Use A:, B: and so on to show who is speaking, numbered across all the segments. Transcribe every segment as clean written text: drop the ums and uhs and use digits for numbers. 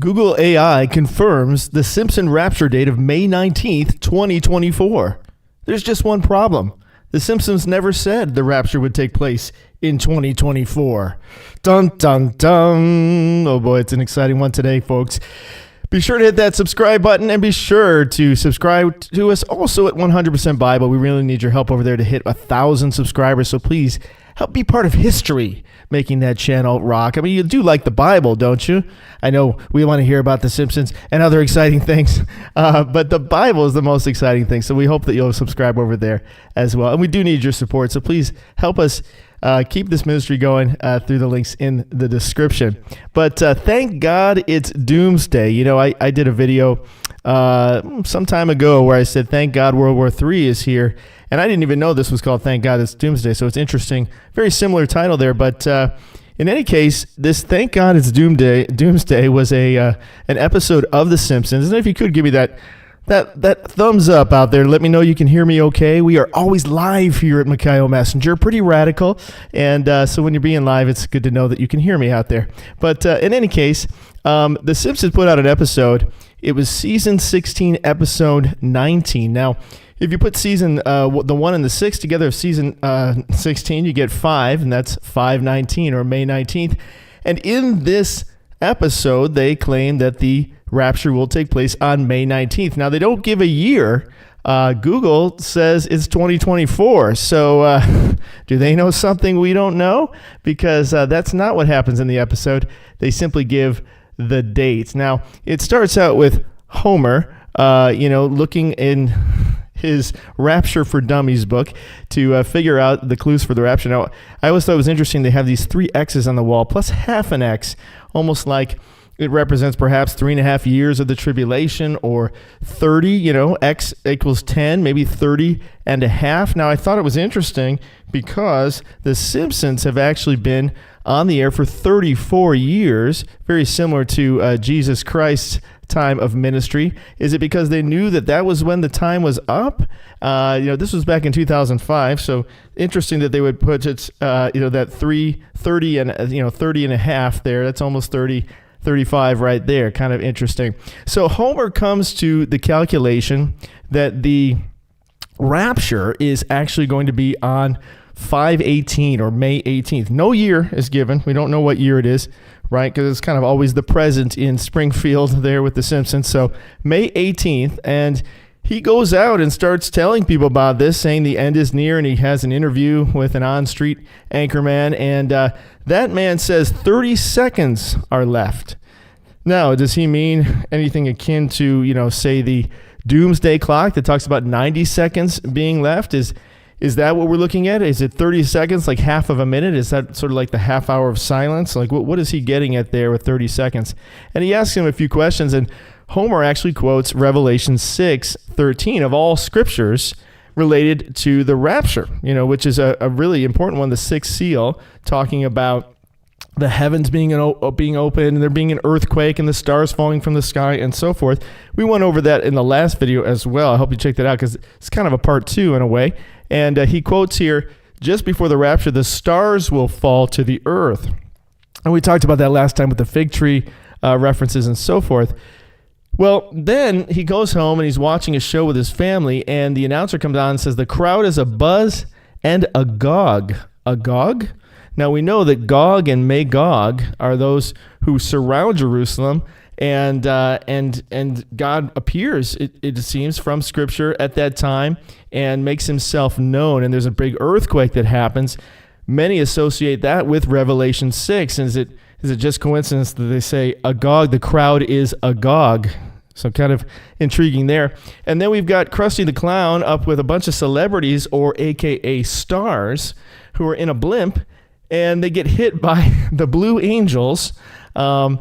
A: Google AI confirms the Simpsons rapture date of May 19th, 2024. There's just one problem. The Simpsons never said the rapture would take place in 2024. Dun, dun, dun. Oh boy, it's an exciting one today, folks. Be sure to hit that subscribe button and be sure to subscribe to us also at 100% Bible. We really need your help over there to hit 1,000 subscribers. So please help be part of history, making that channel rock. I mean, you do like the Bible, don't you? I know we want to hear about The Simpsons and other exciting things, but the Bible is the most exciting thing. So we hope that you'll subscribe over there as well. And we do need your support. So please help us keep this ministry going through the links in the description. But thank God it's Doomsday. You know, I did a video some time ago where I said, thank God World War III is here. And I didn't even know this was called Thank God It's Doomsday. So it's interesting. Very similar title there. But in any case, this Thank God It's Doomsday was an episode of The Simpsons. And if you could give me that thumbs up out there, let me know you can hear me okay. We are always live here at Mikhail Messenger, pretty radical. And so when you're being live, it's good to know that you can hear me out there. But in any case, The Simpsons put out an episode. It was season 16, episode 19. Now, if you put season the 1 and the 6 together of season 16, you get 5, and that's 5/19 or May 19th. And in this episode, they claim that the rapture will take place on May 19th. Now, they don't give a year. Google says it's 2024. So do they know something we don't know? Because that's not what happens in the episode. They simply give the dates. Now, it starts out with Homer, looking in his Rapture for Dummies book to figure out the clues for the rapture. Now, I always thought it was interesting. They have these 3 X's on the wall plus half an X, almost like it represents perhaps 3.5 years of the tribulation, or 30, X equals 10, maybe 30 and a half. Now, I thought it was interesting because the Simpsons have actually been on the air for 34 years, very similar to Jesus Christ's time of ministry. Is it because they knew that was when the time was up? This was back in 2005, so interesting that they would put it, that 30 and a half there. That's almost 35 right there. Kind of interesting. So Homer comes to the calculation that the rapture is actually going to be on 5/18 or May 18th. No year is given. We don't know what year it is, right? Because it's kind of always the present in Springfield there with the Simpsons. So May 18th, and he goes out and starts telling people about this, saying the end is near, and he has an interview with an on-street anchorman, and that man says 30 seconds are left. Now, does he mean anything akin to, say the doomsday clock that talks about 90 seconds being left? Is that what we're looking at? Is it 30 seconds, like half of a minute? Is that sort of like the half hour of silence? Like, what is he getting at there with 30 seconds? And he asks him a few questions, and Homer actually quotes Revelation 6:13 of all scriptures related to the rapture, which is a really important one, the sixth seal, talking about the heavens being open, and there being an earthquake, and the stars falling from the sky, and so forth. We went over that in the last video as well. I hope you check that out because it's kind of a part 2 in a way. And he quotes here, just before the rapture, the stars will fall to the earth. And we talked about that last time with the fig tree references and so forth. Well, then he goes home and he's watching a show with his family, and the announcer comes on and says, the crowd is abuzz and agog. Agog? Now, we know that Gog and Magog are those who surround Jerusalem, and God appears, it seems, from Scripture at that time and makes himself known, and there's a big earthquake that happens. Many associate that with Revelation 6, and is it just coincidence that they say agog, the crowd is agog? So kind of intriguing there. And then we've got Krusty the Clown up with a bunch of celebrities, or AKA stars, who are in a blimp, and they get hit by the Blue Angels. So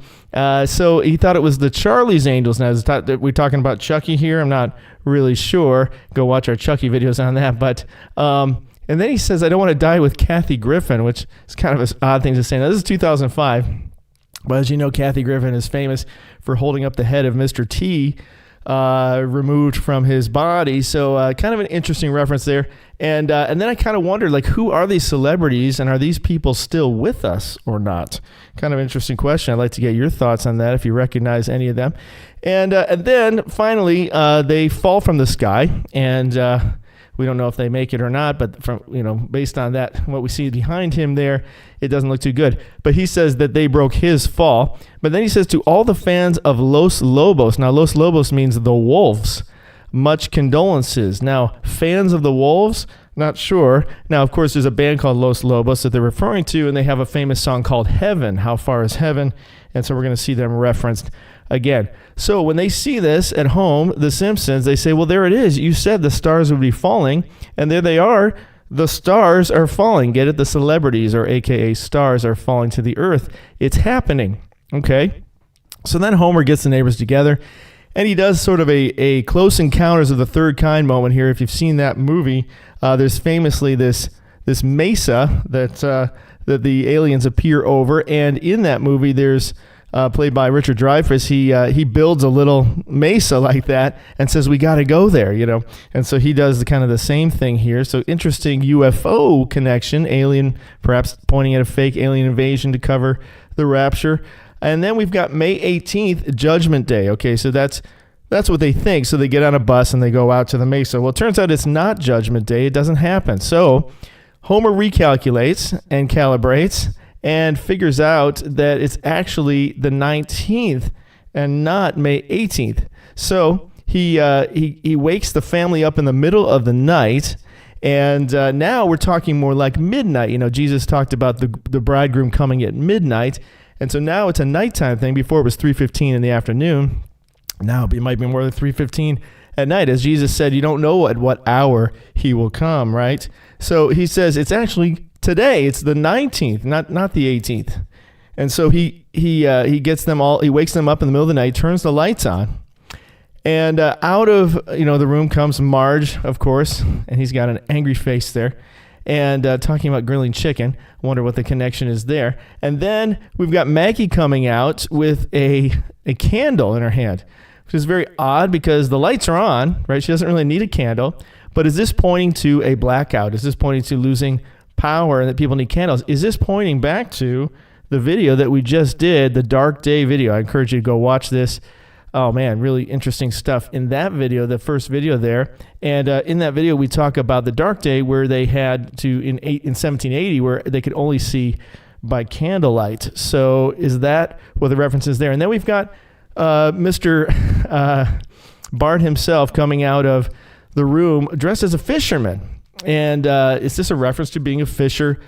A: he thought it was the Charlie's Angels. Now, we're talking about Chucky here. I'm not really sure. Go watch our Chucky videos on that. But and then he says, I don't want to die with Kathy Griffin, which is kind of an odd thing to say. Now, this is 2005. But as you know, Kathy Griffin is famous for holding up the head of Mr. T removed from his body. So kind of an interesting reference there. And then I kind of wondered, like, who are these celebrities, and are these people still with us or not? Kind of interesting question. I'd like to get your thoughts on that if you recognize any of them. And then finally, they fall from the sky, and we don't know if they make it or not, but from, based on that, what we see behind him there, it doesn't look too good. But he says that they broke his fall. But then he says, to all the fans of Los Lobos. Now, Los Lobos means the wolves. Much condolences. Now, fans of the wolves, not sure. Now, of course, there's a band called Los Lobos that they're referring to, and they have a famous song called Heaven. How far is heaven? And so we're going to see them referenced again. So when they see this at home, the Simpsons, they say, well, there it is. You said the stars would be falling, and there they are. The stars are falling. Get it? The celebrities, or AKA stars, are falling to the earth. It's happening. Okay? So then Homer gets the neighbors together, and he does sort of a Close Encounters of the Third Kind moment here. If you've seen that movie, there's famously this mesa that the aliens appear over, and in that movie, there's played by Richard Dreyfuss, he builds a little mesa like that and says, we got to go there, And so he does kind of the same thing here. So interesting UFO connection, alien, perhaps pointing at a fake alien invasion to cover the rapture. And then we've got May 18th, Judgment Day. Okay, so that's what they think. So they get on a bus and they go out to the mesa. Well, it turns out it's not Judgment Day. It doesn't happen. So Homer recalculates and calibrates and figures out that it's actually the 19th and not May 18th. So he wakes the family up in the middle of the night, and now we're talking more like midnight. Jesus talked about the bridegroom coming at midnight, and so now it's a nighttime thing. Before it was 3:15 in the afternoon. Now it might be more than 3:15 at night. As Jesus said, you don't know at what hour he will come, right? So he says it's actually today. It's the 19th, not the 18th. And so he gets them all. He wakes them up in the middle of the night, turns the lights on, and out of the room comes Marge, of course, and he's got an angry face there, and talking about grilling chicken. Wonder what the connection is there. And then we've got Maggie coming out with a candle in her hand, which is very odd because the lights are on, right? She doesn't really need a candle. But is this pointing to a blackout? Is this pointing to losing power and that people need candles? Is this pointing back to the video that we just did, the Dark Day video? I encourage you to go watch this. Oh man, really interesting stuff in that video, the first video there. And in that video, we talk about the Dark Day where they had to, in 1780, where they could only see by candlelight. So is that what the reference is there? And then we've got Mr. Bart himself coming out of the room dressed as a fisherman. And is this a reference to being a fisher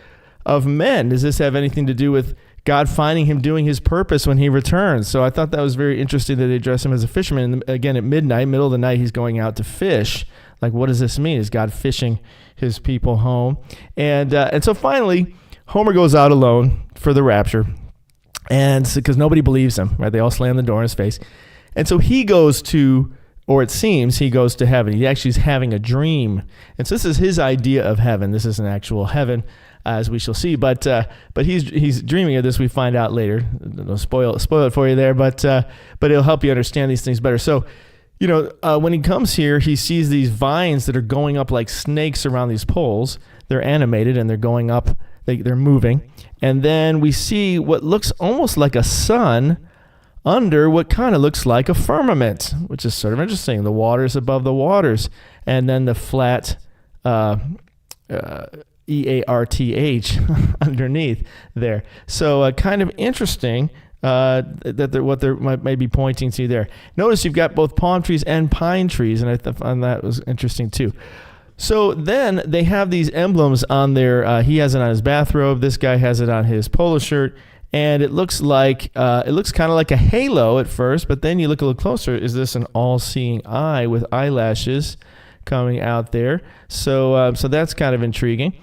A: of men? Does this have anything to do with God finding him doing his purpose when he returns? So I thought that was very interesting that they dress him as a fisherman. And again, at midnight, middle of the night, he's going out to fish. Like, what does this mean? Is God fishing his people home? And so finally, Homer goes out alone for the rapture, and because nobody believes him, right? They all slam the door in his face. And so he goes to, or it seems he goes to heaven. He actually is having a dream. And so this is his idea of heaven. This is an actual heaven, as we shall see. But he's dreaming of this. We find out later. I'll spoil it for you there, but it'll help you understand these things better. So, when he comes here, he sees these vines that are going up like snakes around these poles. They're animated and they're going up. They're moving. And then we see what looks almost like a sun under what kind of looks like a firmament, which is sort of interesting. The waters above the waters, and then the flat EARTH underneath there. So kind of interesting what they might be pointing to there. Notice you've got both palm trees and pine trees, and I found that was interesting too. So then they have these emblems on their, he has it on his bathrobe, this guy has it on his polo shirt, and it looks kind of like a halo at first, but then you look a little closer, is this an all-seeing eye with eyelashes coming out there? So that's kind of intriguing,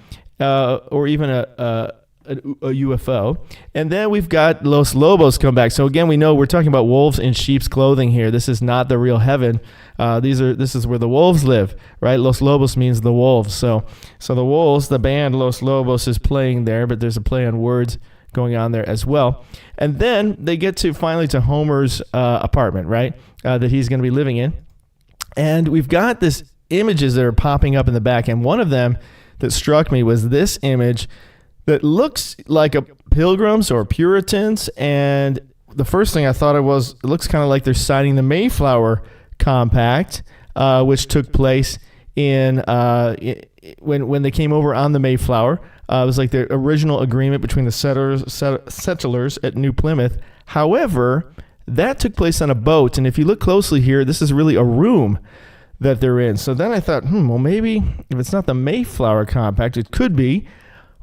A: or even a UFO. And then we've got Los Lobos come back. So again, we know we're talking about wolves in sheep's clothing here. This is not the real heaven. This is where the wolves live, right? Los Lobos means the wolves. So the wolves, the band Los Lobos is playing there, but there's a play on words going on there as well. And then they get finally to Homer's apartment, right? That he's going to be living in. And we've got this images that are popping up in the back. And one of them that struck me was this image that looks like a Pilgrims or Puritans. And the first thing I thought it looks kind of like they're signing the Mayflower Compact, which took place in when they came over on the Mayflower. It was like the original agreement between the settlers at New Plymouth. However, that took place on a boat, and if you look closely here, this is really a room that they're in. So then I thought, well, maybe if it's not the Mayflower Compact, it could be,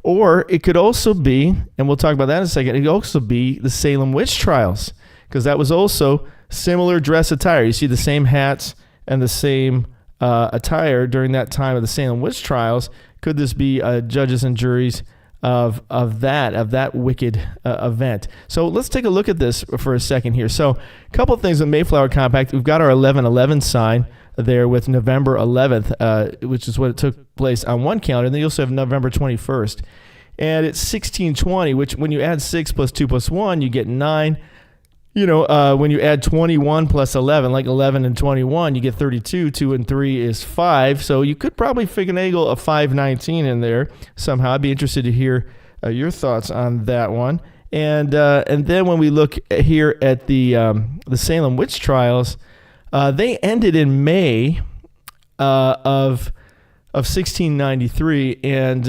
A: or it could also be, and we'll talk about that in a second, it could also be the Salem witch trials, because that was also similar dress attire. You see the same hats and the same attire during that time of the Salem witch trials. Could this be judges and juries of that wicked event? So let's take a look at this for a second here. So a couple of things with Mayflower Compact. We've got our 11/11 sign there with November 11th, which is what it took place on one calendar. And then you also have November 21st. And it's 1620, which when you add 6 plus 2 plus 1, you get 9. When you add 21 plus 11, like 11 and 21, you get 32. 2 and 3 is 5. So you could probably finagle a 519 in there somehow. I'd be interested to hear your thoughts on that one. And then when we look here at the Salem witch trials, they ended in May of 1693, and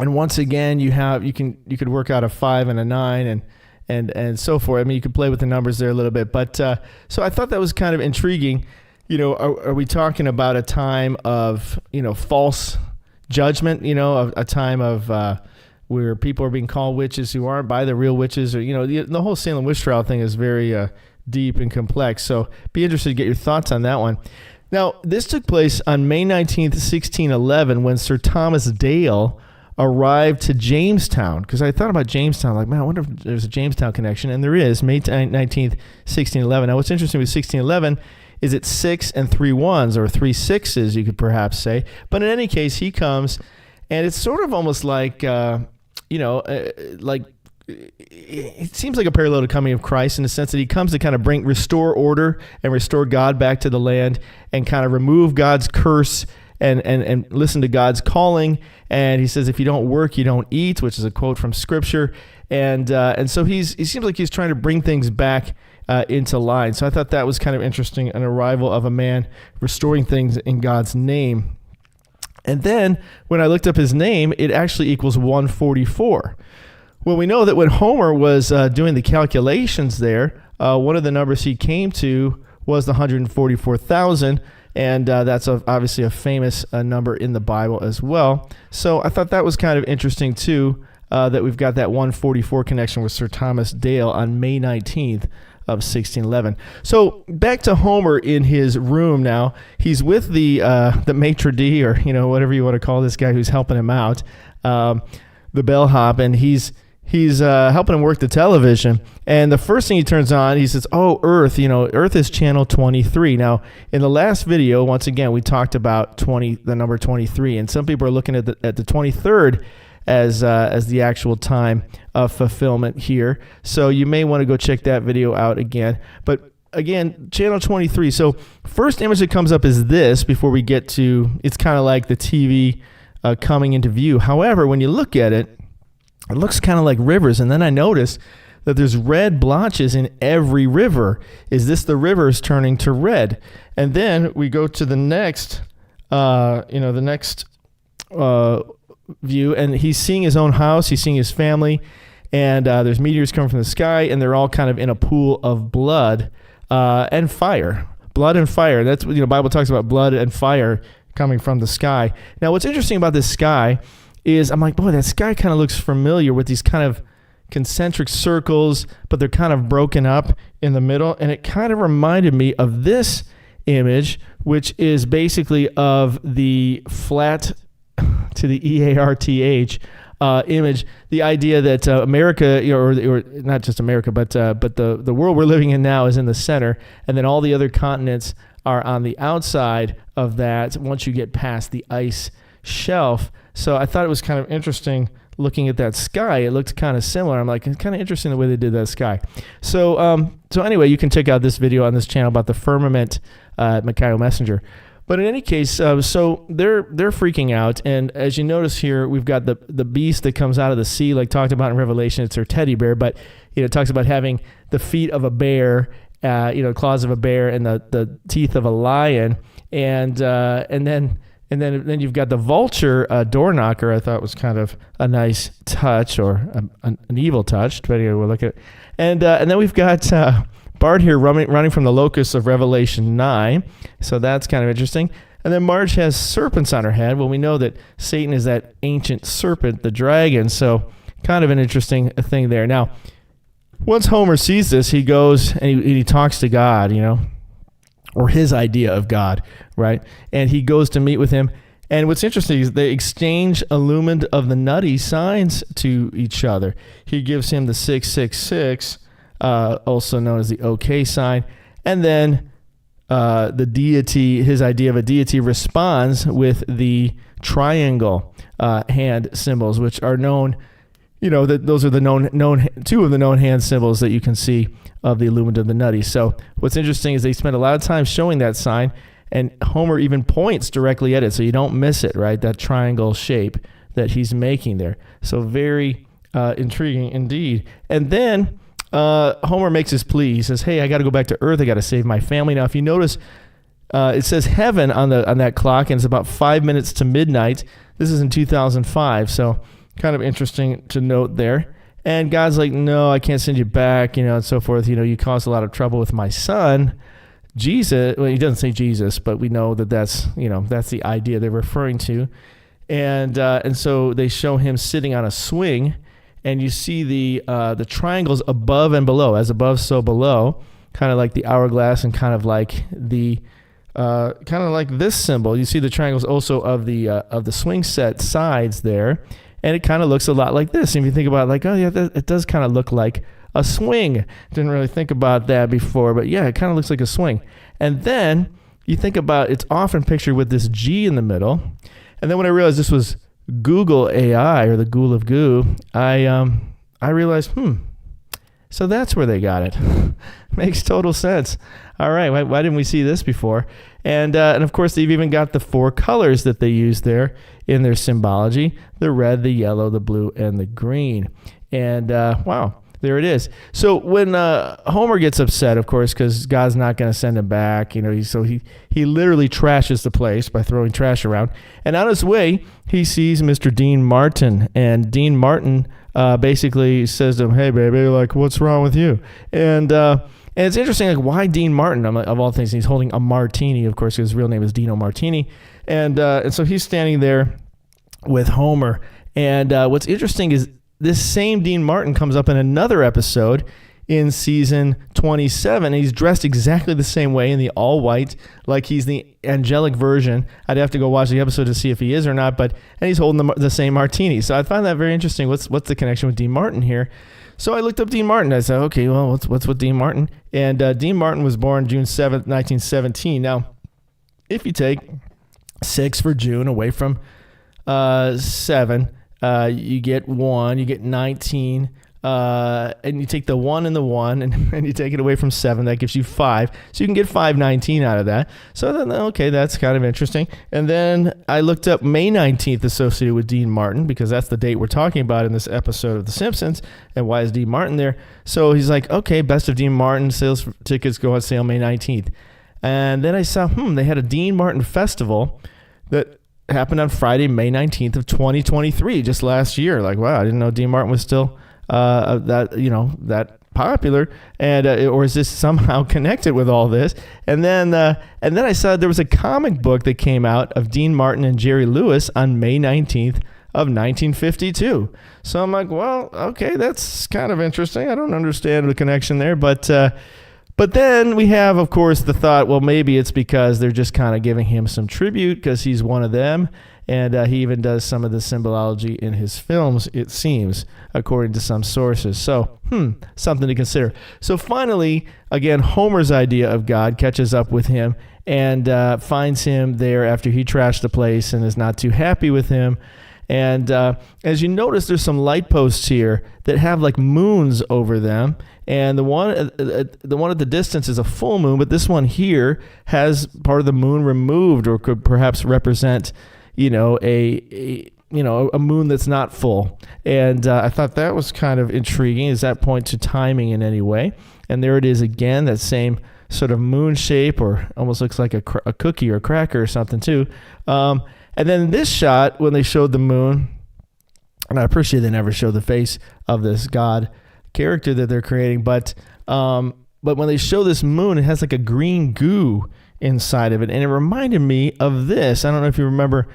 A: once again you could work out a 5 and a 9 and so forth. I mean, you could play with the numbers there a little bit, but so I thought that was kind of intriguing. Are we talking about a time of false judgment? A time of where people are being called witches who aren't by the real witches, or the whole Salem witch trial thing is very deep and complex. So be interested to get your thoughts on that one. Now, this took place on May 19th, 1611, when Sir Thomas Dale arrived to Jamestown, because I thought about Jamestown, like, man, I wonder if there's a Jamestown connection, and there is. May 19th, 1611. Now, what's interesting with 1611 is it's 6 and 3 1s, or 3 6s, you could perhaps say. But in any case, he comes, and it's sort of almost like, it seems like a parallel to coming of Christ, in the sense that he comes to kind of restore order and restore God back to the land, and kind of remove God's curse and listen to God's calling. And he says, if you don't work, you don't eat, which is a quote from Scripture. And so he seems like he's trying to bring things back into line. So I thought that was kind of interesting, an arrival of a man restoring things in God's name. And then when I looked up his name, it actually equals 144. Well, we know that when Homer was doing the calculations there, one of the numbers he came to was the 144,000. And that's obviously a famous number in the Bible as well. So I thought that was kind of interesting, too, that we've got that 144 connection with Sir Thomas Dale on May 19th of 1611. So back to Homer in his room now. He's with the maitre d', or whatever you want to call this guy who's helping him out, the bellhop, and he's helping him work the television. And the first thing he turns on, he says, oh, Earth, Earth is channel 23. Now, in the last video, once again, we talked about the number 23. And some people are looking at the 23rd as the actual time of fulfillment here. So you may want to go check that video out again. But again, channel 23. So first image that comes up is this before we get to, it's kind of like the TV coming into view. However, when you look at it, it looks kind of like rivers, and then I noticed that there's red blotches in every river. Is this the rivers turning to red? And then we go to the next, view, and he's seeing his own house, he's seeing his family, and there's meteors coming from the sky, and they're all kind of in a pool of blood and fire. Blood and fire. That's what the Bible talks about, blood and fire coming from the sky. Now, what's interesting about this sky is I'm like, boy, that sky kind of looks familiar with these kind of concentric circles, but they're kind of broken up in the middle. And it kind of reminded me of this image, which is basically of the flat to the EARTH image, the idea that America, or not just America, but the world we're living in now is in the center, and then all the other continents are on the outside of that once you get past the ice shelf. So I thought it was kind of interesting looking at that sky, it looked kind of similar. I'm like, it's kind of interesting the way they did that sky. So anyway, you can check out this video on this channel about the firmament Micaiah Messenger. But in any case, so they're freaking out, and as you notice here, we've got the beast that comes out of the sea, like talked about in Revelation. It's their teddy bear, but it talks about having the feet of a bear, claws of a bear, and the teeth of a lion, and then you've got the vulture door knocker. I thought was kind of a nice touch, or an evil touch, depending on how we look at it. And then we've got Bart here running from the locusts of Revelation 9. So that's kind of interesting. And then Marge has serpents on her head. Well, we know that Satan is that ancient serpent, the dragon. So kind of an interesting thing there. Now, once Homer sees this, he goes and he talks to God, or his idea of God, right? And he goes to meet with him. And what's interesting is they exchange illumined of the nutty signs to each other. He gives him the 666, also known as the OK sign. And then the deity, his idea of a deity, responds with the triangle hand symbols, which are known, that those are the known two of the known hand symbols that you can see of the illumined of the nutty. So what's interesting is they spend a lot of time showing that sign, and Homer even points directly at it, so you don't miss it, right? That triangle shape that he's making there. So very intriguing indeed. And then Homer makes his plea. He says, hey, I got to go back to Earth. I got to save my family. Now, if you notice, it says heaven on that clock, and it's about 5 minutes to midnight. This is in 2005, so kind of interesting to note there. And God's like, no, I can't send you back, and so forth. You caused a lot of trouble with my son, Jesus. Well, he doesn't say Jesus, but we know that's the idea they're referring to. And so they show him sitting on a swing, and you see the triangles above and below, as above, so below, kind of like the hourglass, and kind of like this symbol. You see the triangles also of the swing set sides there, and it kind of looks a lot like this. And if you think about it, like, oh yeah, it does kind of look like a swing. Didn't really think about that before, but yeah, it kind of looks like a swing. And then you think about, it's often pictured with this G in the middle. And then when I realized this was Google AI, or the Ghoul of Goo, I realized, so that's where they got it. Makes total sense. All right, why didn't we see this before? And of course, they've even got the 4 colors that they use there in their symbology: the red, the yellow, the blue, and the green. And wow, there it is. So when Homer gets upset, of course, because God's not going to send him back, he literally trashes the place by throwing trash around. And on his way, he sees Mr. Dean Martin, and Dean Martin basically says to him, "Hey, baby, like, what's wrong with you?" And it's interesting, like, why Dean Martin? Of all things, he's holding a martini, of course, his real name is Dino Martini. And so he's standing there with Homer. And what's interesting is this same Dean Martin comes up in another episode in season 27. He's dressed exactly the same way in the all white, like he's the angelic version. I'd have to go watch the episode to see if he is or not, and he's holding the same martini. So I find that very interesting. What's the connection with Dean Martin here? So I looked up Dean Martin. I said, okay, well, what's with Dean Martin? And Dean Martin was born June 7th, 1917. Now, if you take 6 for June away from 7, you get 1, you get 19, and you take the 1 and the 1, and you take it away from 7, that gives you 5. So you can get 519 out of that. So then, okay, that's kind of interesting. And then I looked up May 19th associated with Dean Martin, because that's the date we're talking about in this episode of The Simpsons. And why is Dean Martin there? So he's like, okay, Best of Dean Martin, sales tickets go on sale May 19th. And then I saw, they had a Dean Martin festival that happened on Friday, May 19th of 2023, just last year. Like, wow, I didn't know Dean Martin was still that popular, and or is this somehow connected with all this? And then I saw there was a comic book that came out of Dean Martin and Jerry Lewis on May 19th of 1952. So I'm like, well, okay, that's kind of interesting. I don't understand the connection there, but then we have, of course, the thought, well, maybe it's because they're just kind of giving him some tribute because he's one of them. And he even does some of the symbology in his films, it seems, according to some sources. So, something to consider. So finally, again, Homer's idea of God catches up with him and finds him there after he trashed the place and is not too happy with him. And as you notice, there's some light posts here that have like moons over them. And the one at the distance is a full moon, but this one here has part of the moon removed, or could perhaps represent, a moon that's not full. And I thought that was kind of intriguing. Does that point to timing in any way? And there it is again, that same sort of moon shape, or almost looks like a cookie or a cracker or something too. And then this shot, when they showed the moon, and I appreciate they never show the face of this God character that they're creating, but when they show this moon, it has like a green goo inside of it, and it reminded me of this. I don't know if you remember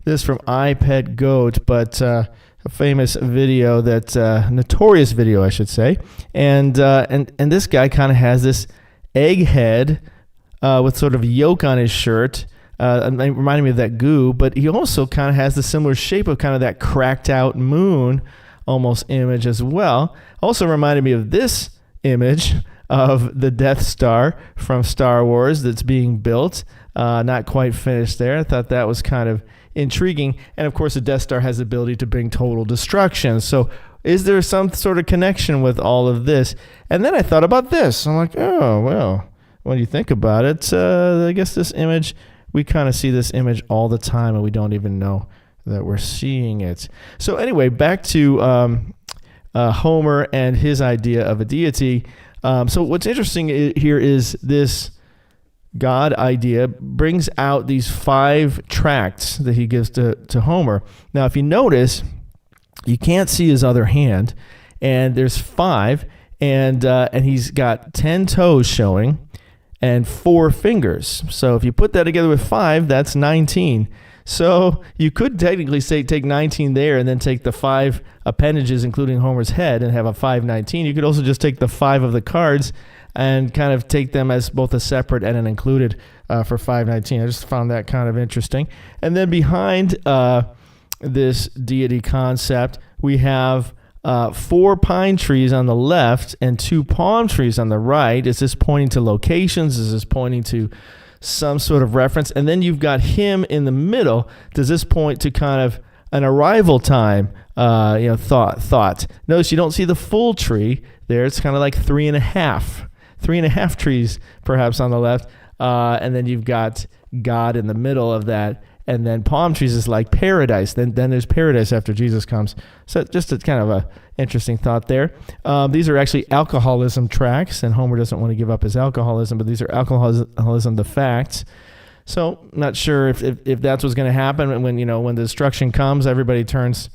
A: this from iPet Goat, but a famous video, notorious video, I should say, and this guy kind of has this egg head with sort of yolk on his shirt. It reminded me of that goo, but he also kind of has the similar shape of kind of that cracked out moon almost image as well. Also reminded me of this image of the Death Star from Star Wars that's being built, not quite finished there. I thought that was kind of intriguing. And of course, the Death Star has the ability to bring total destruction. So is there some sort of connection with all of this? And then I thought about this. I'm like, oh, well, when you think about it, I guess this image, we kind of see this image all the time, and we don't even know that we're seeing it. So anyway, back to Homer and his idea of a deity. So what's interesting here is this God idea brings out these 5 tracts that he gives to Homer. Now, if you notice, you can't see his other hand, and there's 5, and he's got 10 toes showing and 4 fingers. So if you put that together with 5, that's 19. So you could technically say take 19 there and then take the 5 appendages, including Homer's head, and have a 519. You could also just take the 5 of the cards and kind of take them as both a separate and an included for 519. I just found that kind of interesting. And then behind this deity concept, we have 4 pine trees on the left and 2 palm trees on the right. Is this pointing to locations? Is this pointing to some sort of reference? And then you've got him in the middle. Does this point to kind of an arrival time thought? Notice you don't see the full tree there. It's kind of like 3.5 trees perhaps on the left, and then you've got God in the middle of that. And then palm trees is like paradise. Then there's paradise after Jesus comes. So just a kind of a interesting thought there. These are actually alcoholism tracks, and Homer doesn't want to give up his alcoholism, but these are alcoholism, the facts. So I'm not sure if that's what's going to happen when the destruction comes. Everybody turns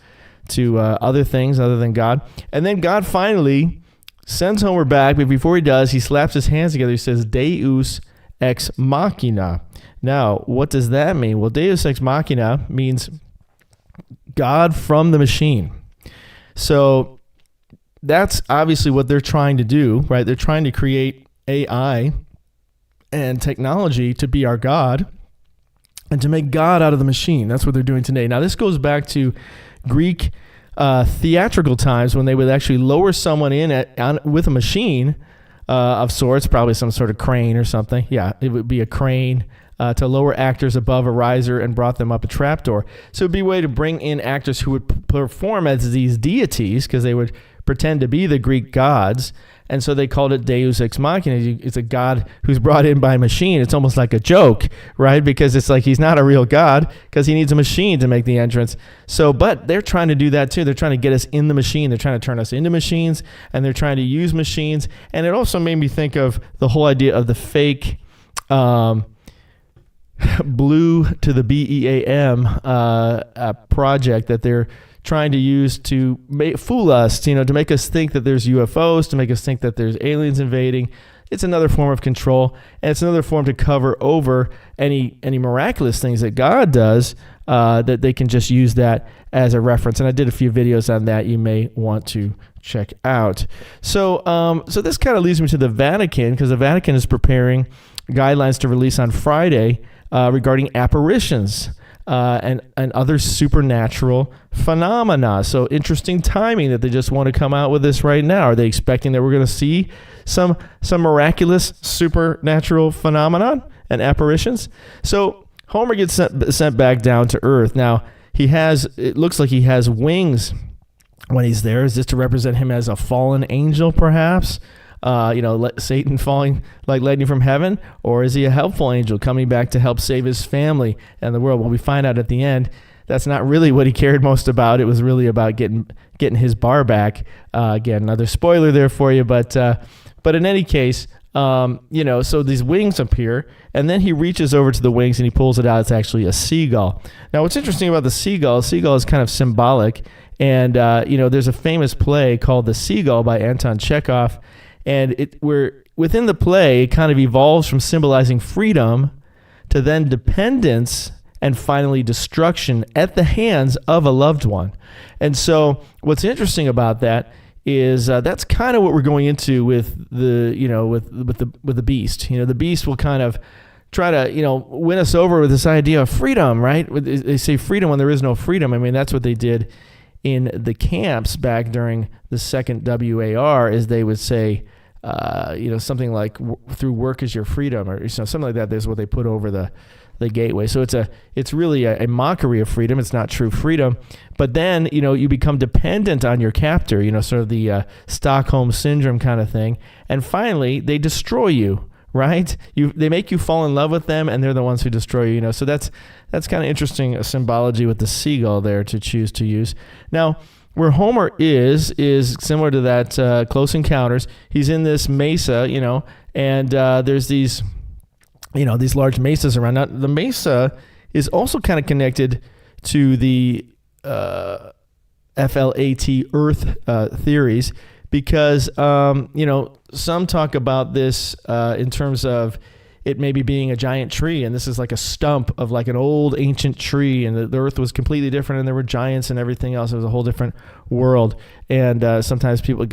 A: to other things other than God, and then God finally sends Homer back. But before he does, he slaps his hands together. He says, "Deus ex machina." Now, what does that mean? Well, Deus ex machina means God from the machine. So that's obviously what they're trying to do, right? They're trying to create AI and technology to be our God and to make God out of the machine. That's what they're doing today. Now, this goes back to Greek theatrical times when they would actually lower someone in with a machine of sorts, probably some sort of crane or something. Yeah, it would be a crane to lower actors above a riser and brought them up a trapdoor. So it'd be a way to bring in actors who would perform as these deities, because they would pretend to be the Greek gods. And so they called it Deus ex machina. It's a God who's brought in by a machine. It's almost like a joke, right? Because it's like he's not a real God because he needs a machine to make the entrance. So, but they're trying to do that too. They're trying to get us in the machine. They're trying to turn us into machines, and they're trying to use machines. And it also made me think of the whole idea of the fake blue to the BEAM project that they're trying to use to fool us, to make us think that there's UFOs, to make us think that there's aliens invading. It's another form of control, and it's another form to cover over any miraculous things that God does, that they can just use that as a reference. And I did a few videos on that you may want to check out. So this kind of leads me to the Vatican, because the Vatican is preparing guidelines to release on Friday regarding apparitions and other supernatural phenomena. So interesting timing that they just want to come out with this right now. Are they expecting that we're going to see some miraculous supernatural phenomenon and apparitions? So Homer gets sent back down to Earth. Now, it looks like he has wings when he's there. Is this to represent him as a fallen angel, perhaps? Satan falling like lightning from heaven? Or is he a helpful angel coming back to help save his family and the world? Well, we find out at the end that's not really what he cared most about. It was really about getting his bar back. Again, another spoiler there for you, but in any case, so these wings appear, and then he reaches over to the wings and he pulls it out. It's actually a seagull. Now, what's interesting about the seagull is kind of symbolic, and there's a famous play called The Seagull by Anton Chekhov, and within the play, it kind of evolves from symbolizing freedom to then dependence and finally destruction at the hands of a loved one. And so what's interesting about that is that's kind of what we're going into with the with the beast. The beast will kind of try to win us over with this idea of freedom, right? They say freedom when there is no freedom. I mean, that's what they did in the camps back during the second WAR, is they would say something like through work is your freedom, or something like that. There's what they put over the gateway. So it's really a mockery of freedom. It's not true freedom. But then, you become dependent on your captor, sort of the Stockholm syndrome kind of thing. And finally, they destroy you, right? They make you fall in love with them, and they're the ones who destroy you, So that's kind of interesting, a symbology with the seagull there to choose to use. Now, where Homer is similar to that Close Encounters. He's in this mesa, and there's these large mesas around. Now, the mesa is also kind of connected to the FLAT Earth theories, because some talk about this in terms of it maybe being a giant tree, and this is like a stump of like an old ancient tree, and the Earth was completely different, and there were giants and everything else. It was a whole different world, and sometimes people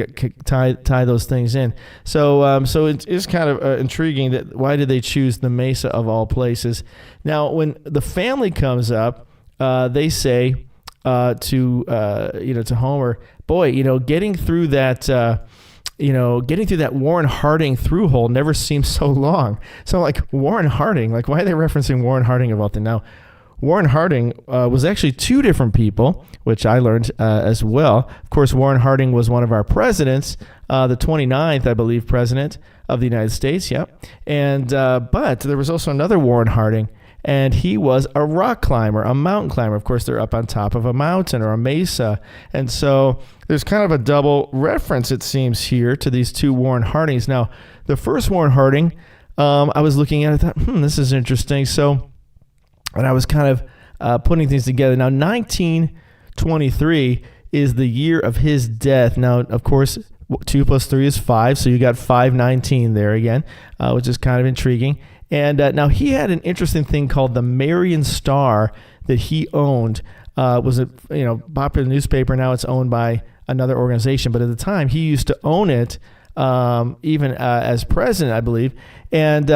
A: tie those things in. So it is kind of intriguing that why did they choose the mesa of all places? Now, when the family comes up, they say to Homer, boy, getting through that. Getting through that Warren Harding through hole never seems so long. So like Warren Harding, like why are they referencing Warren Harding of all things? Now, Warren Harding was actually two different people, which I learned as well. Of course, Warren Harding was one of our presidents, the 29th, I believe, president of the United States. Yep. And but there was also another Warren Harding, and he was a rock climber, a mountain climber. Of course, they're up on top of a mountain or a mesa. And so there's kind of a double reference, it seems, here to these two Warren Hardings. Now, the first Warren Harding, I was looking at it, I thought, this is interesting. So, and I was kind of putting things together. Now, 1923 is the year of his death. Now, of course, 2 + 3 is 5, so you got 519 there again, which is kind of intriguing. And now he had an interesting thing called the Marian Star that he owned. Was a popular newspaper. Now it's owned by another organization, but at the time he used to own it, even as president, I believe. And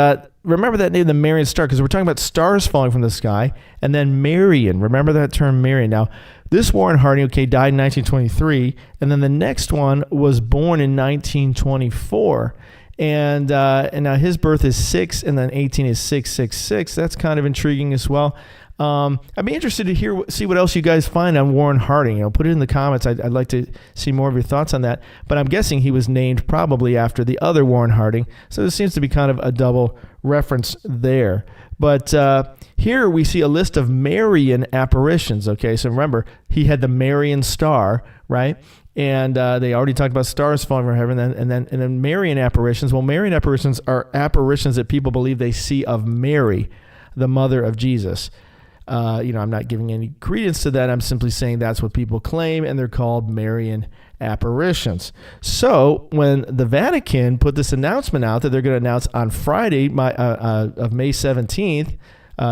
A: remember that name, the Marian Star, because we're talking about stars falling from the sky. And then Marian, remember that term, Marian. Now, this Warren Harding, died in 1923, and then the next one was born in 1924. And now his birth is 6, and then 18 is 666. That's kind of intriguing as well. I'd be interested to see what else you guys find on Warren Harding. Put it in the comments. I'd like to see more of your thoughts on that. But I'm guessing he was named probably after the other Warren Harding. So there seems to be kind of a double reference there. But here we see a list of Marian apparitions. Okay, so remember, he had the Marian Star, right? And they already talked about stars falling from heaven, and then Marian apparitions. Well, Marian apparitions are apparitions that people believe they see of Mary, the mother of Jesus. I'm not giving any credence to that. I'm simply saying that's what people claim, and they're called Marian apparitions. So when the Vatican put this announcement out that they're going to announce on Friday of May 17th,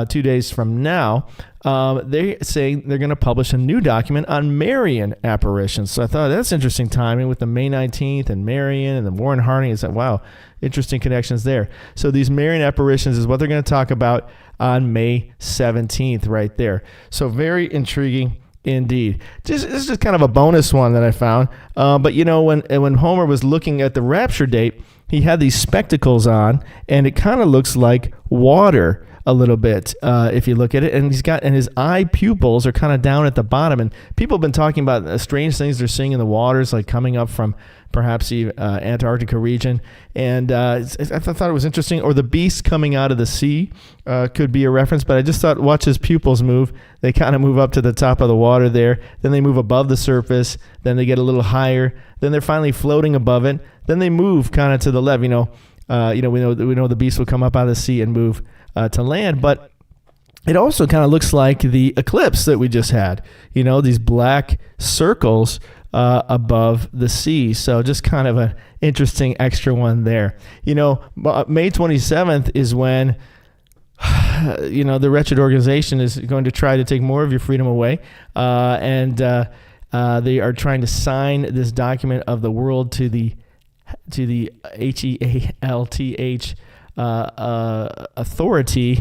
A: 2 days from now, they're saying they're going to publish a new document on Marian apparitions. So I thought that's interesting timing with the May 19th and Marian and the Warren Harding. It's like, wow, interesting connections there. So these Marian apparitions is what they're going to talk about on May 17th right there. So very intriguing indeed. This is just kind of a bonus one that I found. But when Homer was looking at the rapture date, he had these spectacles on, and it kind of looks like water. a little bit if you look at it, and his eye pupils are kind of down at the bottom. And people have been talking about strange things they're seeing in the waters, like coming up from perhaps the Antarctica region. And I thought it was interesting. Or the beast coming out of the sea could be a reference. But I just thought, watch his pupils move. They kind of move up to the top of the water there. Then they move above the surface. Then they get a little higher. Then they're finally floating above it. Then they move kind of to the left. We know the beast will come up out of the sea and move to land. But it also kind of looks like the eclipse that we just had. These black circles above the sea. So just kind of an interesting extra one there. May 27th is when, the wretched organization is going to try to take more of your freedom away. And they are trying to sign this document of the world to the HEALTH authority,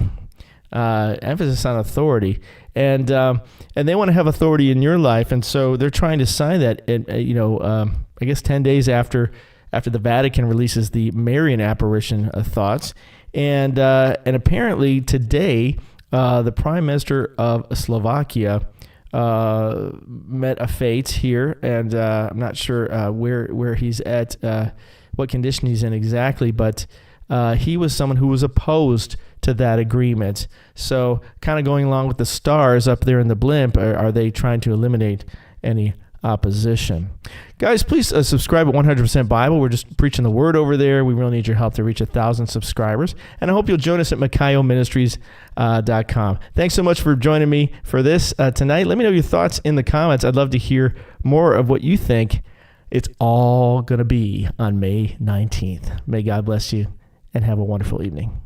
A: emphasis on authority. And they want to have authority in your life, and so they're trying to sign that. I guess 10 days after the Vatican releases the Marian apparition thoughts, and apparently today the Prime Minister of Slovakia met a fate here, and I'm not sure where he's at, what condition he's in exactly, but he was someone who was opposed to that agreement. So kind of going along with the stars up there in the blimp, are they trying to eliminate any opposition? Guys, please subscribe at 100% Bible. We're just preaching the word over there. We really need your help to reach 1,000 subscribers. And I hope you'll join us at MicaiahMinistries.com. Thanks so much for joining me for this tonight. Let me know your thoughts in the comments. I'd love to hear more of what you think it's all going to be on May 19th. May God bless you and have a wonderful evening.